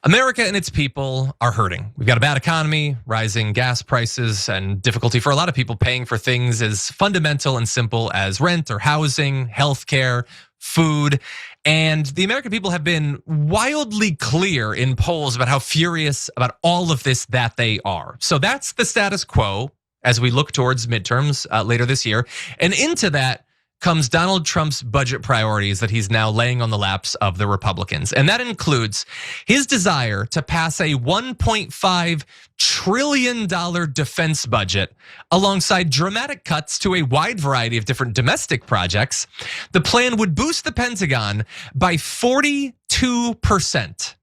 America and its people are hurting. We've got a bad economy, rising gas prices, and difficulty for a lot of people paying for things as fundamental and simple as rent or housing, healthcare, food. And the American people have been wildly clear in polls about how furious about all of this that they are. So that's the status quo as we look towards midterms later this year. And into that comes Donald Trump's budget priorities that he's now laying on the laps of the Republicans. And that includes his desire to pass a $1.5 trillion defense budget alongside dramatic cuts to a wide variety of different domestic projects. The plan would boost the Pentagon by 42%.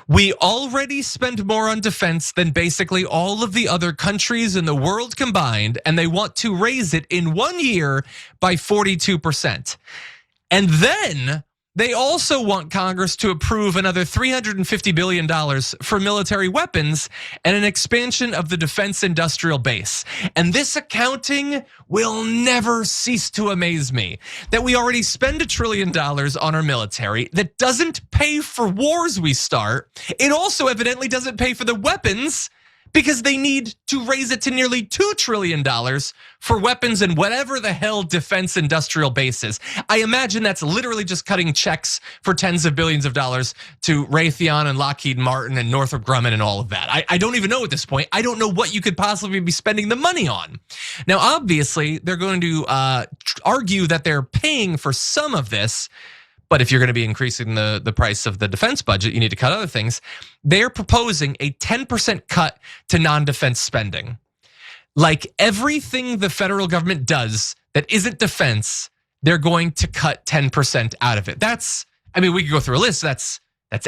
We already spend more on defense than basically all of the other countries in the world combined, and they want to raise it in 1 year by 42%. And then they also want Congress to approve another $350 billion for military weapons and an expansion of the defense industrial base. And this accounting will never cease to amaze me. That we already spend $1 trillion on our military that doesn't pay for wars we start. It also evidently doesn't pay for the weapons because they need to raise it to nearly $2 trillion for weapons and whatever the hell defense industrial base is. I imagine that's literally just cutting checks for tens of billions of dollars to Raytheon and Lockheed Martin and Northrop Grumman and all of that. I don't even know at this point. I don't know what you could possibly be spending the money on. Now, obviously, they're going to argue that they're paying for some of this. But if you're going to be increasing the price of the defense budget, you need to cut other things. They're proposing a 10% cut to non-defense spending. Like everything the federal government does that isn't defense, they're going to cut 10% out of it. We could go through a list. That's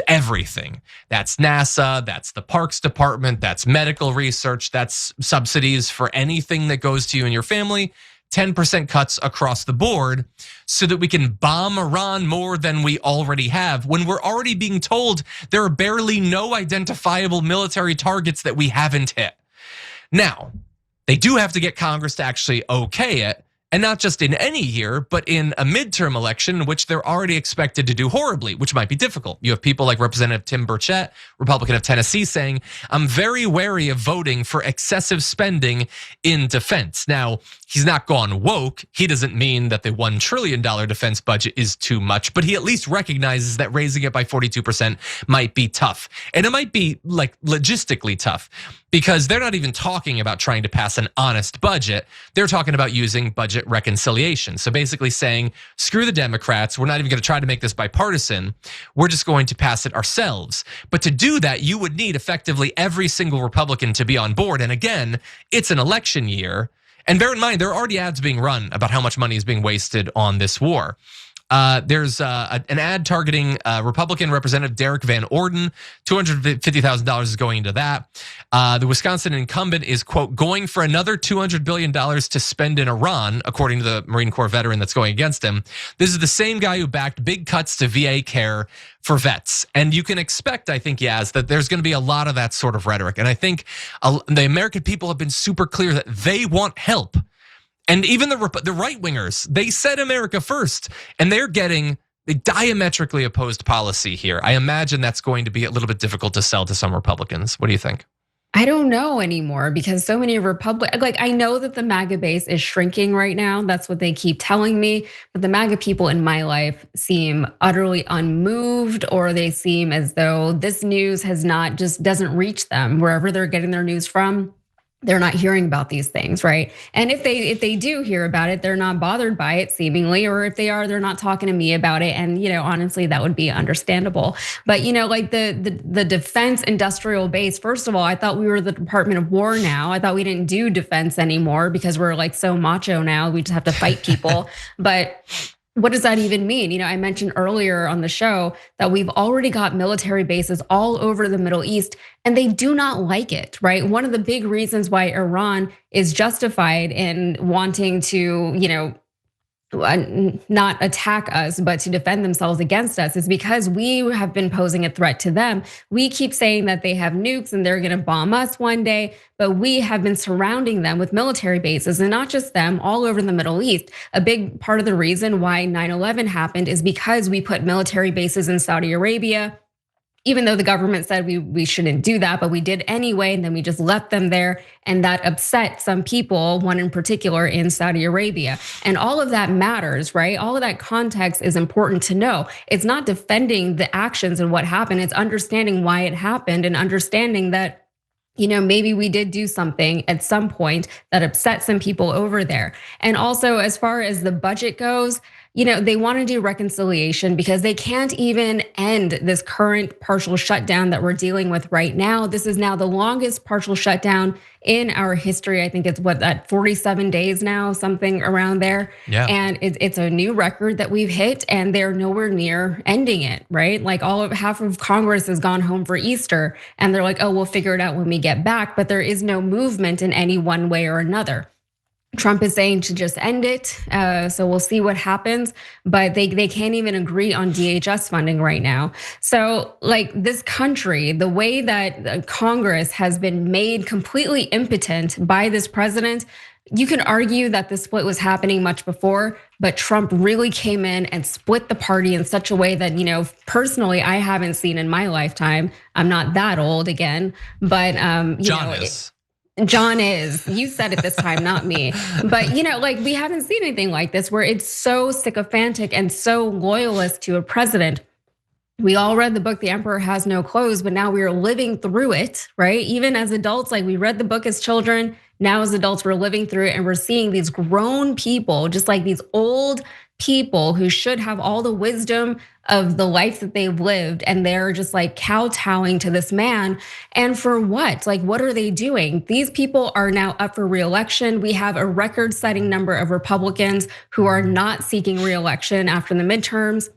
everything. That's NASA, that's the Parks Department, that's medical research, that's subsidies for anything that goes to you and your family. 10% cuts across the board so that we can bomb Iran more than we already have when we're already being told there are barely no identifiable military targets that we haven't hit. Now, they do have to get Congress to actually okay it. And not just in any year, but in a midterm election in which they're already expected to do horribly, which might be difficult. You have people like Representative Tim Burchett, Republican of Tennessee, saying, I'm very wary of voting for excessive spending in defense. Now, he's not gone woke. He doesn't mean that the $1 trillion defense budget is too much, but he at least recognizes that raising it by 42% might be tough. And it might be like logistically tough because they're not even talking about trying to pass an honest budget. They're talking about using budget reconciliation. So basically saying, screw the Democrats. We're not even going to try to make this bipartisan. We're just going to pass it ourselves. But to do that, you would need effectively every single Republican to be on board. And again, it's an election year. And bear in mind, there are already ads being run about how much money is being wasted on this war. There's an ad targeting Republican Representative Derek Van Orden. $250,000 is going into that. The Wisconsin incumbent is, quote, going for another $200 billion to spend in Iran, according to the Marine Corps veteran that's going against him. This is the same guy who backed big cuts to VA care for vets. And you can expect, I think, Yaz, that there's going to be a lot of that sort of rhetoric. And I think the American people have been super clear that they want help. And even the right wingers, they said America first, and they're getting the diametrically opposed policy here. I imagine that's going to be a little bit difficult to sell to some Republicans. What do you think? I don't know anymore because so many I know that the MAGA base is shrinking right now. That's what they keep telling me. But the MAGA people in my life seem utterly unmoved, or they seem as though this news doesn't reach them wherever they're getting their news from. They're not hearing about these things, right? And if they do hear about it, they're not bothered by it seemingly, or if they are, they're not talking to me about it. And honestly, that would be understandable. But like the defense industrial base, first of all, I thought we were the Department of War now. I thought we didn't do defense anymore because we're like so macho now. We just have to fight people. But what does that even mean? I mentioned earlier on the show that we've already got military bases all over the Middle East, and they do not like it, right? One of the big reasons why Iran is justified in wanting to, not attack us, but to defend themselves against us is because we have been posing a threat to them. We keep saying that they have nukes and they're gonna bomb us one day, but we have been surrounding them with military bases, and not just them, all over the Middle East. A big part of the reason why 9/11 happened is because we put military bases in Saudi Arabia, even though the government said we shouldn't do that, but we did anyway, and then we just left them there, and that upset some people, one in particular in Saudi Arabia. And all of that matters, right? All of that context is important to know. It's not defending the actions and what happened, it's understanding why it happened and understanding that, maybe we did do something at some point that upset some people over there. And also, as far as the budget goes, they want to do reconciliation because they can't even end this current partial shutdown that we're dealing with right now. This is now the longest partial shutdown in our history. I think it's 47 days now, something around there. Yeah. And it's a new record that we've hit, and they're nowhere near ending it, right? Like half of Congress has gone home for Easter, and they're like, oh, we'll figure it out when we get back. But there is no movement in any one way or another. Trump is saying to just end it, so we'll see what happens. But they can't even agree on DHS funding right now. So like this country, the way that Congress has been made completely impotent by this president, you can argue that the split was happening much before, but Trump really came in and split the party in such a way that, personally, I haven't seen in my lifetime. I'm not that old again, but John is. You said it this time, not me. But we haven't seen anything like this where it's so sycophantic and so loyalist to a president. We all read the book, The Emperor Has No Clothes, but now we are living through it, right? Even as adults, like we read the book as children. Now as adults, we're living through it, and we're seeing these grown people, just like these old people who should have all the wisdom of the life that they've lived, and they're just like kowtowing to this man. And for what? Like, what are they doing? These people are now up for re-election. We have a record-setting number of Republicans who are not seeking re-election after the midterms.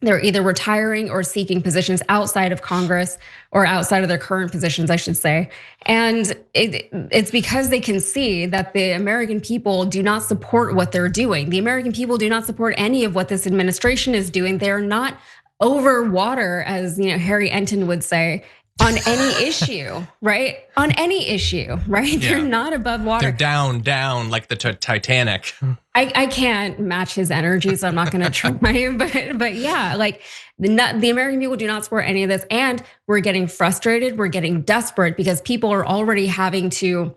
They're either retiring or seeking positions outside of Congress, or outside of their current positions, I should say. And it's because they can see that the American people do not support what they're doing. The American people do not support any of what this administration is doing. They are not over water, as Harry Enton would say, on any issue, right? On any issue, right? Yeah. They're not above water. They're down like the Titanic. I can't match his energy, so I'm not gonna try. But yeah, like the American people do not support any of this, and we're getting frustrated. We're getting desperate because people are already having to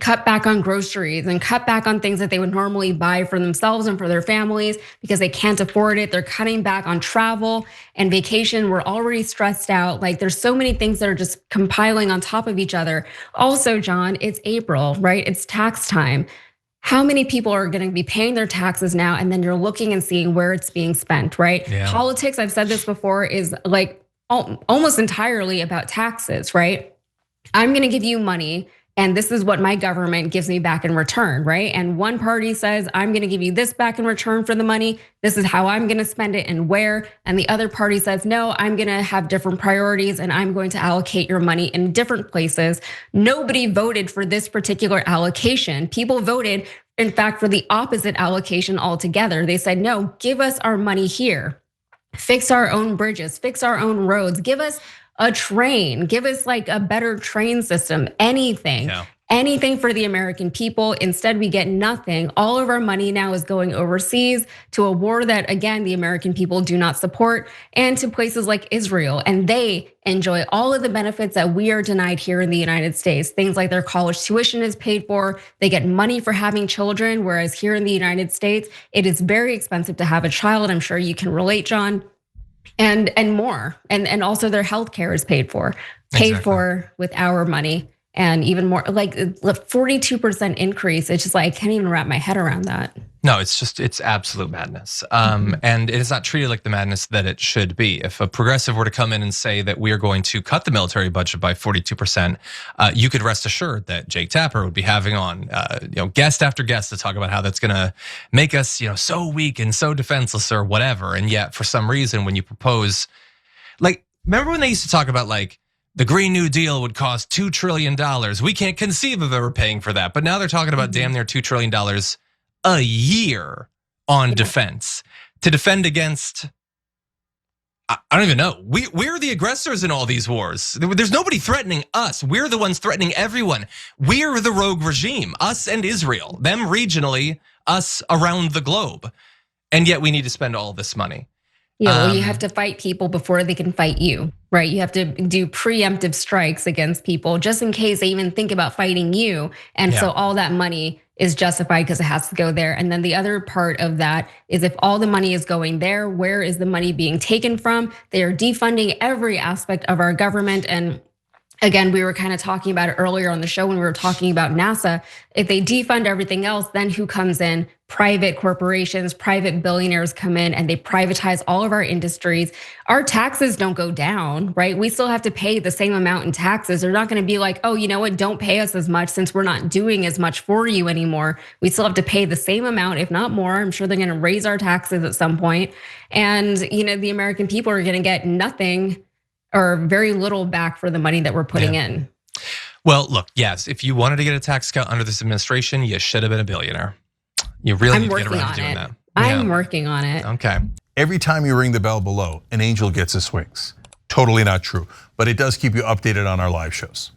cut back on groceries and cut back on things that they would normally buy for themselves and for their families because they can't afford it. They're cutting back on travel and vacation. We're already stressed out. Like there's so many things that are just compiling on top of each other. Also, John, it's April, right? It's tax time. How many people are gonna be paying their taxes now, and then you're looking and seeing where it's being spent, right? Yeah. Politics, I've said this before, is like almost entirely about taxes, right? I'm gonna give you money, and this is what my government gives me back in return, right? And one party says, I'm gonna give you this back in return for the money. This is how I'm gonna spend it and where. And the other party says, no, I'm gonna have different priorities and I'm going to allocate your money in different places. Nobody voted for this particular allocation. People voted, in fact, for the opposite allocation altogether. They said, no, give us our money here. Fix our own bridges, fix our own roads, give us a train, give us like a better train system, anything. Yeah. Anything for the American people. Instead, we get nothing. All of our money now is going overseas to a war that, again, the American people do not support, and to places like Israel. And they enjoy all of the benefits that we are denied here in the United States. Things like their college tuition is paid for. They get money for having children, whereas here in the United States, it is very expensive to have a child. I'm sure you can relate, John. And more. And also their health care is paid for with our money. And even more, like 42% increase. It's just like, I can't even wrap my head around that. No, it's absolute madness. And it is not treated like the madness that it should be. If a progressive were to come in and say that we are going to cut the military budget by 42%, you could rest assured that Jake Tapper would be having on guest after guest to talk about how that's gonna make us so weak and so defenseless or whatever. And yet for some reason, when you propose, like, remember when they used to talk about like, the Green New Deal would cost $2 trillion. We can't conceive of ever paying for that. But now they're talking about damn near $2 trillion a year on defense to defend against, I don't even know. We're the aggressors in all these wars. There's nobody threatening us. We're the ones threatening everyone. We're the rogue regime, us and Israel, them regionally, us around the globe. And yet we need to spend all this money. Yeah, well, you have to fight people before they can fight you, right? You have to do preemptive strikes against people just in case they even think about fighting you. And so all that money is justified because it has to go there. And then the other part of that is if all the money is going there, where is the money being taken from? They are defunding every aspect of our government. And again, we were kind of talking about it earlier on the show when we were talking about NASA. If they defund everything else, then who comes in? Private corporations, private billionaires come in and they privatize all of our industries. Our taxes don't go down, right? We still have to pay the same amount in taxes. They're not going to be like, oh, you know what? Don't pay us as much since we're not doing as much for you anymore. We still have to pay the same amount, if not more. I'm sure they're going to raise our taxes at some point. And the American people are going to get nothing or very little back for the money that we're putting in. Well, look, yes, if you wanted to get a tax cut under this administration, you should have been a billionaire. You really need to get around to doing that. I'm working on it. Okay. Every time you ring the bell below, an angel gets his wings. Totally not true, but it does keep you updated on our live shows.